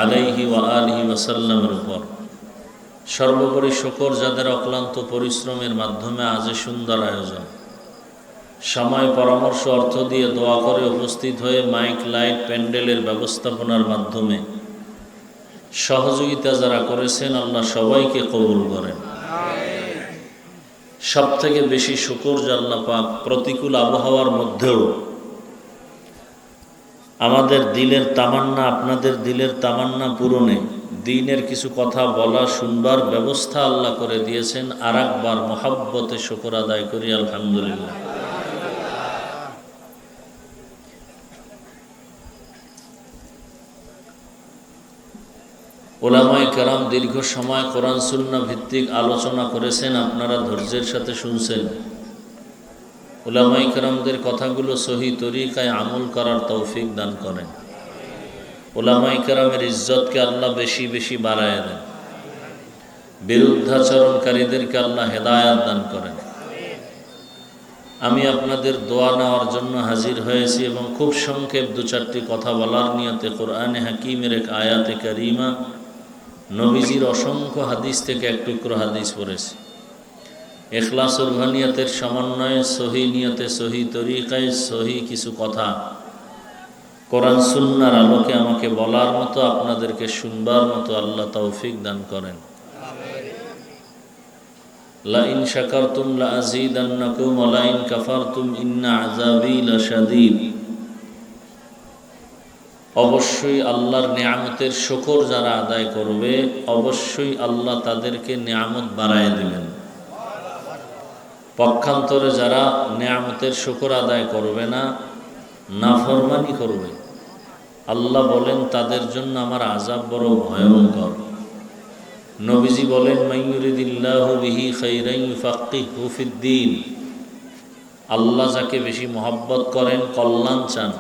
আলাইহি ওয়া আলিহি ওয়াসাল্লামের উপর। সর্বোপরি শুকর যাদের অক্লান্ত পরিশ্রমের মাধ্যমে আজ সুন্দর আয়োজন, সময় পরামর্শ অর্থ দিয়ে দোয়া করে উপস্থিত হয়ে মাইক লাইট প্যান্ডেলের ব্যবস্থাপনার মাধ্যমে সহযোগিতা যারা করেছেন, আল্লাহ সবাইকে কবুল করেন। সব থেকে বেশি শুকর যে আল্লাহ পাক প্রতিকূল আবহাওয়ার মধ্যেও আমাদের দিলের তামান্না, আপনাদের দিলের তামান্না পূরণে দ্বীনের কিছু কথা বলা শুনবার ব্যবস্থা আল্লাহ করে দিয়েছেন। আর একবার মহাব্বতে শুকর আদায় করি আলহামদুলিল্লাহ। ওলামায়ে কেরাম দীর্ঘ সময় কোরআন সুন্নাহ ভিত্তিক আলোচনা করেছেন, আপনারা ধৈর্যের সাথে শুনছেন। ওলামায়ে কেরামদের কথাগুলো সহি তরিকায় আমল করার তৌফিক দান করেন। ওলামায়ে কেরামের ইজ্জতকে আল্লাহ বেশি বেশি বাড়ায় দেন। বিরুদ্ধাচরণকারীদেরকে আল্লাহ হেদায়াত দান করেন। আমি আপনাদের দোয়া নেওয়ার জন্য হাজির হয়েছি এবং খুব সংক্ষেপ দু চারটি কথা বলার নিয়তে কোরআনে হাকিমের এক আয়াতে কারিমা, নবীজির অসংখ্য হাদিস থেকে এক টুকরো হাদিস পড়েছি। ইখলাসুল নিয়তের সমন্বয়ে সহি নিয়তে সহি তরিকায় সহি কিছু কথা কোরআন সুন্নাহর আলোকে আমাকে বলার মতো, আপনাদেরকে শুনবার মতো আল্লাহ তৌফিক দান করেন। লা ইন শাকারতুম লা আযীদান্নাকুম ওয়া লা ইন কাফারতুম ইন্না আযাবী লাশাদীদ। অবশ্যই আল্লাহর নিয়ামতের শুকর যারা আদায় করবে, অবশ্যই আল্লাহ তাদেরকে নিয়ামত বাড়ায় দিবেন। পক্ষান্তরে যারা নিয়ামতের শুকর আদায় করবে না, নাফরমানি করবে, আল্লাহ বলেন তাদের জন্য আমার আযাব বড় ভয়ঙ্কর। নবীজি বলেন, মাইয়ুরিদিল্লাহু বিহি খাইরান ইউফাক্কিহু ফিদ্দীন। আল্লাহ যাকে বেশি মহব্বত করেন, কল্যাণ চান,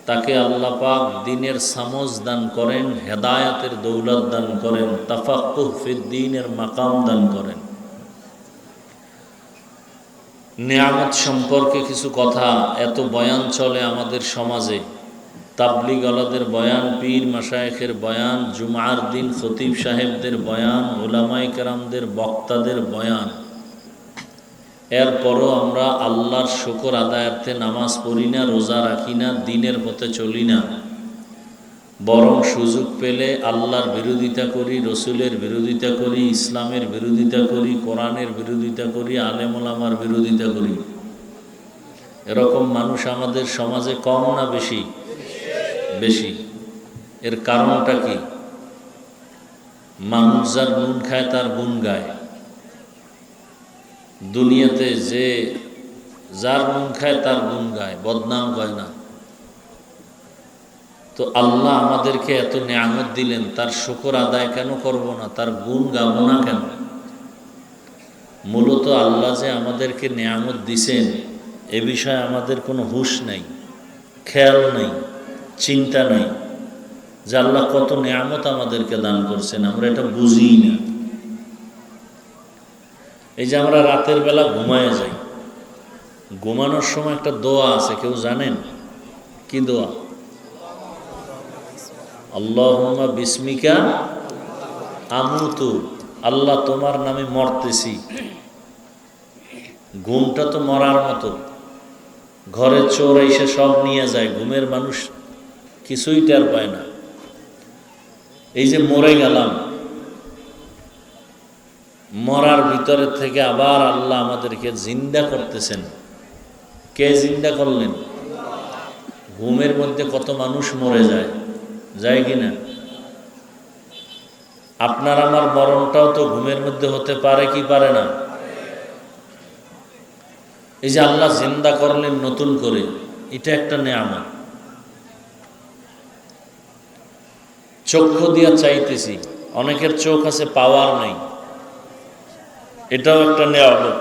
তাকে আল্লাহ পাক দ্বীনের সমঝ দান করেন, হেদায়েতের দৌলত দান করেন, তাফাক্কুহ ফিদ্দীনের মাকাম দান করেন। নিয়ামত সম্পর্কে কিছু কথা, এত বয়ান চলে আমাদের সমাজে, তাবলিগ আলাদের বয়ান, পীর মাশায়েখের বয়ান, জুমার দিন খতিব সাহেবদের বয়ান, উলামায়ে কেরামদের বক্তাদের বয়ান। এরপরও আমরা আল্লাহর শুকর আদায়ার্থে নামাজ পড়ি না, রোজা রাখি না, দ্বীনের পথে চলি না, বরং সুযোগ পেলে আল্লাহর বিরোধিতা করি, রসুলের বিরোধিতা করি, ইসলামের বিরোধিতা করি, কোরআনের বিরোধিতা করি, আলেম ওলামার বিরোধিতা করি। এরকম মানুষ আমাদের সমাজে কম না বেশি? বেশি। এর কারণটা কি? মানুষ যার নুন খায় তার গুণ গায়। দুনিয়াতে যে যার নুন খায় তার গুণ গায়, বদনাম গায় না। তো আল্লাহ আমাদেরকে এত নিয়ামত দিলেন, তার শুকর আদায় কেন করব না? তার গুণ গাবো না কেন? মূলত আল্লাহ যে আমাদেরকে নিয়ামত দিছেন, এ বিষয়ে আমাদের কোনো হুঁশ নেই, খেয়াল নেই, চিন্তা নেই যে আল্লাহ কত নিয়ামত আমাদেরকে দান করছেন, আমরা এটা বুঝি না। এই যে আমরা রাতের বেলা ঘুমায় যাই, ঘুমানোর সময় একটা দোয়া আছে, কেউ জানেন কি দোয়া? আল্লাহুম্মা বিসমিকা আমুতু। আল্লাহ তোমার নামে মরতেছি। ঘুমটা তো মরার মতো, ঘরে চোর এসে সব নিয়ে যায়, ঘুমের মানুষ কিছুই টের পায় না। এই যে মরে গেলাম, মরার ভিতরে থেকে আবার আল্লাহ আমাদেরকে জিন্দা করতেছেন। কে জিন্দা করলেন? ঘুমের মধ্যে কত মানুষ মরে যায়, যায় কিনা? আপনার আমার মরণটাও তো ঘুমের মধ্যে হতে পারে কি পারে না? এই যে আল্লাহ জিন্দা করলেন নতুন করে, এটা একটা নিয়ামত। চক্ষু দিয়া চাইতেছি, অনেকের চোখ আছে, পাওয়ার নেই, এটাও একটা নিয়ামত।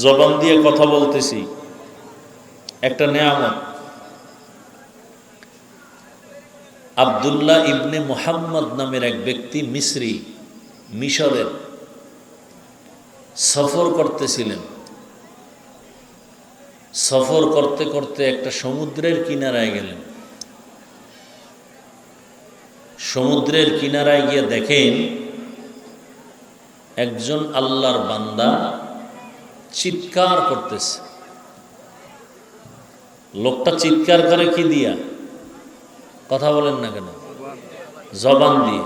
জবান দিয়ে কথা বলতেছি, একটা নিয়ামত। আব্দুল্লাহ ইবনে মুহাম্মদ নামের এক ব্যক্তি মিসরি, মিশরের সফর করতেছিলেন। সফর করতে করতে একটা সমুদ্রের কিনারায় গেলেন। সমুদ্রের কিনারায় গিয়ে দেখেন একজন আল্লাহর বান্দা চিৎকার করতেছে। লোকটা চিৎকার করে কি দিয়া? কথা বলেন না কেন? জবান দিয়ে।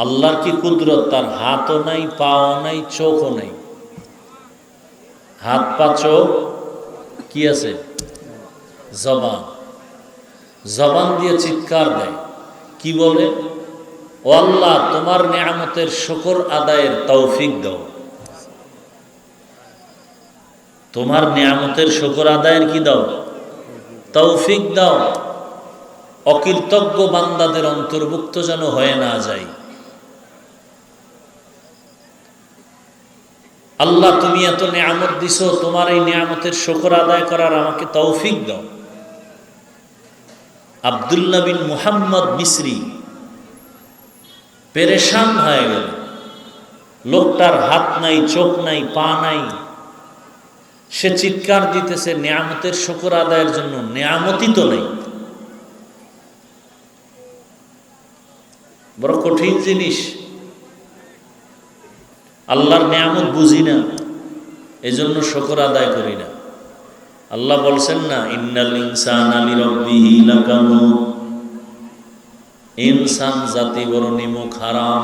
আল্লাহর কি কুদরত! তার হাতও নাই, পাও নাই, চোখও নাই। হাত পা চোখ কি আছে? জবান। জবান দিয়ে চিৎকার দেয়। কি বলে? ও আল্লাহ, তোমার নিয়ামতের শুকর আদায়ের তৌফিক দাও। তোমার নিয়ামতের শুকর আদায়ের কি দাও? তৌফিক দাও। অকৃতজ্ঞ বান্দাদের অন্তর্ভুক্ত যেন হয়ে না যায়। আল্লাহ, তুমি এত নিয়ামত দিছো, তোমার এই নিয়ামতের শুকর আদায় করার আমাকে তৌফিক দাও। আব্দুল্লাহ বিন মুহাম্মদ মিসরি পেরেশান হয়ে গেল। লোকটার হাত নাই, চোখ নাই, পা নাই, সে চিৎকার দিতেছে নিয়ামতের শুকর আদায়ের জন্য। নিয়ামতই তো নেই। বড় কঠিন জিনিস। আল্লাহর নিয়ামত বুঝি না, এজন্য শুকর আদায় করি না। আল্লাহ বলছেন না, ইন্নাল ইনসানা লিরাব্বিহি লাকানুদ। ইনসান জাতি বড় নিমক হারাম।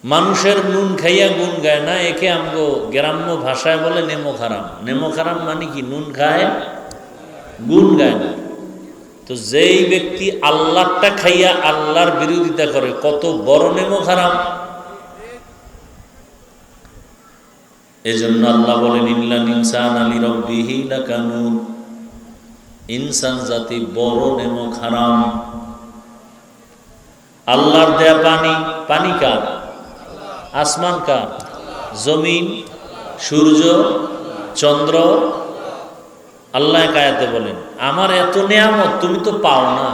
মানুষের নুন খাইয়া গুণ গায় না, একে আমগো গ্রাম্য ভাষায় বলে নেমক হারাম। নেমক হারাম মানে কি? নুন খায়, গুণ গায় না। তো যেই ব্যক্তি আল্লাহটা খাইয়া আল্লাহর বিরোধিতা করে, কত বড় নেমক হারাম। এজন্য আল্লাহ বলেন, ইন্নাল ইনসানা লিরাব্বিহি লাকানুদ। ইনসান জাতি বড় নেমক হারাম। আল্লাহর দেয়া পানি, পানি কার? আসমান কার? জমিন, সূর্য, চন্দ্র। আল্লাহ কায়াতে বলেন, আমার এত নিয়ামত তুমি তো পাও না,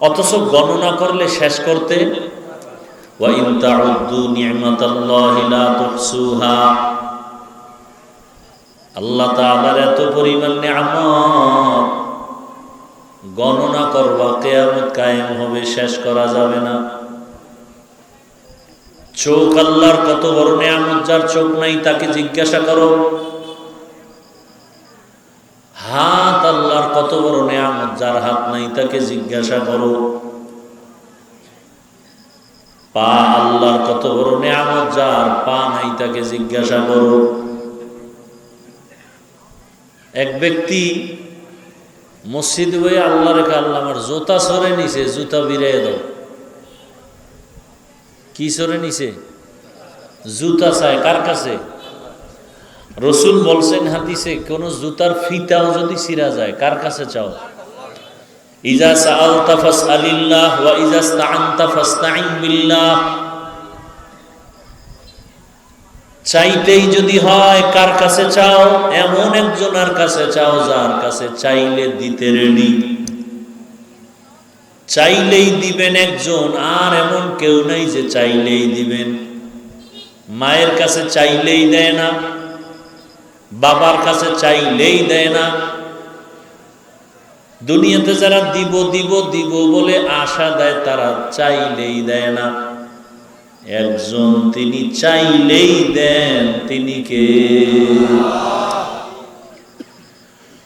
অথচ গণনা করলে শেষ করতে। ওয়া ইন তাউদ্দু নি'মাতাল্লাহি লা তুহসুহা। আল্লাহ তাআলার এত পরিমাণ নিয়ামত, গণনা করবা কিয়ামত কায়েম হবে, শেষ করা যাবে না। চোখ আল্লাহর কত বড় নিয়ামত, যার চোখ নাই তাকে জিজ্ঞাসা করো। হাত আল্লাহর কত বড় নিয়ামত, যার হাত নাই তাকে জিজ্ঞাসা করো। পা আল্লাহর কত বড় নিয়ামত, যার পা নাই তাকে জিজ্ঞাসা করো। এক ব্যক্তি মসজিদ হয়ে আল্লাহ রেখে, আল্লাহ আমার জুতা সরে নিছে, জুতা বিরাই দাও। কি সরে নিছে? জুতা চায় কার কাছে? রসুল বলছেন হাদিসে, কোন জুতার ফিতাও যদি ছিঁড়া যায়, কার কাছে চাও? ইজা সাআলতা ফাসআলিল্লাহ ওয়া ইজা ইসতাআনতা ফাসতাইন বিল্লাহ। চাইতেই যদি হয়, কার কাছে চাও? এমন একজনের কাছে চাও যার কাছে চাইলে দিতে রেডি। চাইলেই দিবেন একজন, আর এমন কেউ নাই যে চাইলেই দিবেন। মায়ের কাছে চাইলেই দেয় না, বাবার কাছে চাইলেই দেয় না। দুনিয়াতে যারা দিব দিব দিব বলে আশা দেয়, তারা চাইলেই দেয় না। একজন তিনি চাইলেই দেন, তিনি কে?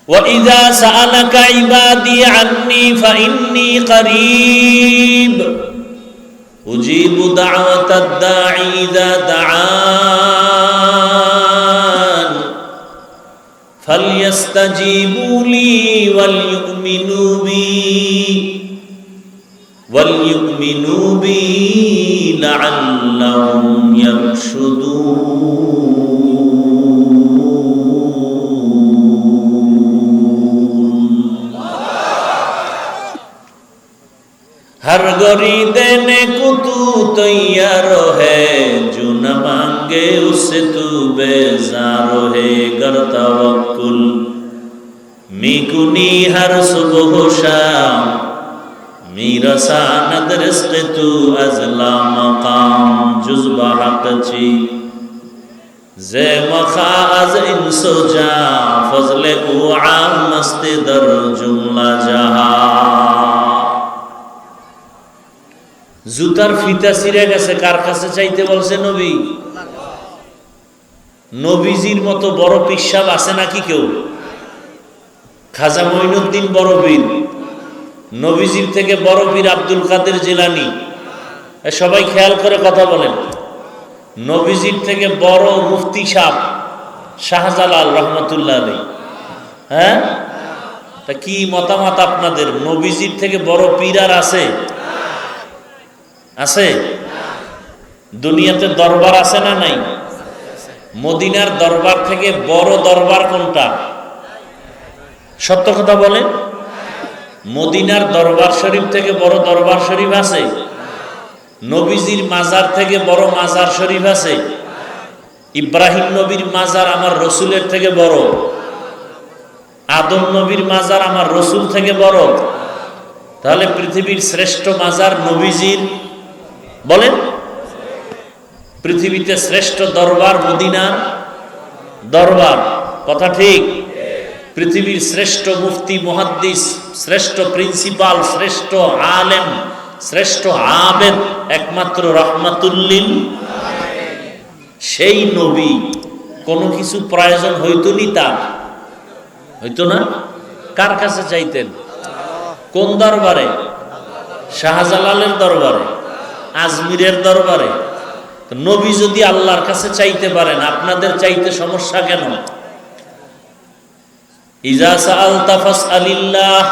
وَإِذَا سَأَلَكَ عِبَادِي عَنِّي فَإِنِّي قَرِيبٌ أُجِيبُ دَعْوَةَ الدَّاعِ إِذَا دَعَانِ فَلْيَسْتَجِيبُوا لِي وَلْيُؤْمِنُوا بِي لَعَلَّهُمْ يَرْشُدُونَ। हर गरी देने को तू तैयार है, जो न मांगे उससे तू बेजार है। गर तवक्कुल मिकुनी हर सुबह शाम, मेरा सानद रिज़्क़ तू अज़ला मकाम। जुज़्बा हक़ची ज़े मखा अज़ इंसो जा, फज़ले उ आम मस्त दर जुमला जहां। জুতার ফিতা ছিঁড়ে গেছে, কার কাছে চাইতে বলছে নবী? নবীজির মতো বড় পিসাব আছে নাকি কেউ? খাজা মঈনুদ্দিন বড় পীর, নবীজির থেকে বড় পীর আব্দুল কাদের জিলানী। সবাই খেয়াল করে কথা বলেন। নবীজির থেকে বড় মুফতি সাহেব শাহজালাল রহমতুল্লাহ আলাইহি। হ্যাঁ, তা কি মতামত আপনাদের? নবীজির থেকে বড় পীর আর আছে? আছে? দুনিয়াতে দরবার আছে না নাই? মদিনার দরবার থেকে বড় দরবার কোনটা? সত্য কথা বলেন। মদিনার দরবার শরীফ থেকে বড় দরবার শরীফ আছে? নবীজির মাজার থেকে বড় মাজার শরীফ আছে? ইব্রাহিম নবীর মাজার আমার রসুলের থেকে বড়? আদম নবীর মাজার আমার রসুল থেকে বড়? তাহলে পৃথিবীর শ্রেষ্ঠ মাজার নবীজির। বলেন, পৃথিবীতে শ্রেষ্ঠ দরবার মদিনার দরবার, কথা ঠিক? পৃথিবীর শ্রেষ্ঠ মুফতি মুহাদ্দিস, শ্রেষ্ঠ প্রিন্সিপাল, শ্রেষ্ঠ আলেম, শ্রেষ্ঠ আবেদ একমাত্র রাহমাতুল্লিল। সেই নবী কোনো কিছু প্রয়োজন হইতো নি তার? হইতো না? কার কাছে চাইতেন? কোন দরবারে? শাহজালালের দরবারে, আজমিরের দরবারে। নবী যদি আল্লাহর কাছে চাইতে পারেন, আপনাদের চাইতে সমস্যা কেন? ইজা সাআলতা ফাসআলিল্লাহ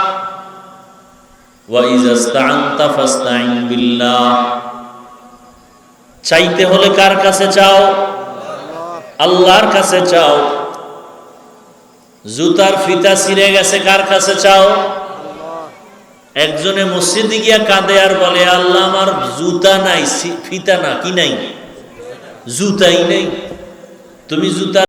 ওয়া ইজা ইসতাআনতা ফাসতাইন বিল্লাহ। চাইতে হলে কার কাছে চাও? আল্লাহর কাছে চাও। জুতার ফিতা ছিঁড়ে গেছে, কার কাছে চাও? একজনে মসজিদে গিয়া কাঁদে আর বলে, আল্লাহ আমার জুতা নাই, ফিতা না, কি নাই? জুতাই নেই। তুমি জুতা